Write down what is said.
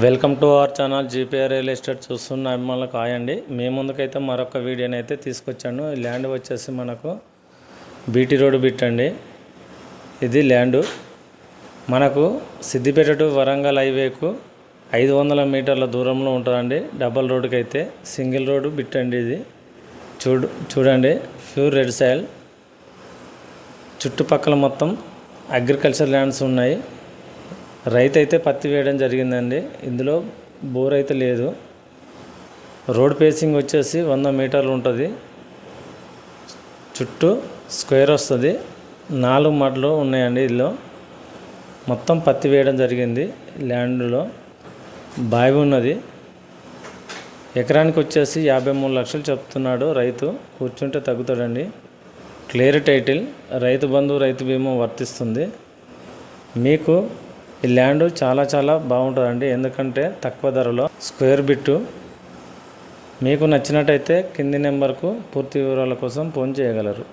Welcome to our channel GPR real estate చూస్తున్న అభిమానులకు ఆయండి. మీ ముందుకైతే మరొక వీడియోని అయితే తీసుకొచ్చాను. ఈ ల్యాండ్ వచ్చేసి మనకు బీటీ రోడ్ బిట్ అండి. ఇది ల్యాండు మనకు సిద్దిపేట టు వరంగల్ హైవేకు 500 మీటర్ల దూరంలో ఉంటుందండి. డబల్ రోడ్కి అయితే సింగిల్ రోడ్డు బిట్ అండి. ఇది చూడండి ప్యూర్ రెడ్ సాయిల్. చుట్టుపక్కల మొత్తం అగ్రికల్చర్ ల్యాండ్స్ ఉన్నాయి. రైతు అయితే పత్తి వేయడం జరిగిందండి. ఇందులో బోర్ అయితే లేదు. రోడ్ పేసింగ్ వచ్చేసి 100 మీటర్లు ఉంటుంది. చుట్టూ స్క్వేర్ వస్తుంది. 4 మడ్లు ఉన్నాయండి. ఇందులో మొత్తం పత్తి వేయడం జరిగింది. ల్యాండ్లో బావి ఉన్నది. ఎకరానికి వచ్చేసి 53 లక్షలు చెప్తున్నాడు రైతు. కూర్చుంటే తగ్గుతాడండి. క్లియర్ టైటిల్, రైతు బంధు, రైతు బీమా వర్తిస్తుంది. మీకు ఈ ల్యాండ్ చాలా బాగుంటుందండి. ఎందుకంటే తక్కువ ధరలో స్క్వేర్ బిట్టు. మీకు నచ్చినట్టయితే కింది నెంబర్కు పూర్తి వివరాల కోసం ఫోన్ చేయగలరు.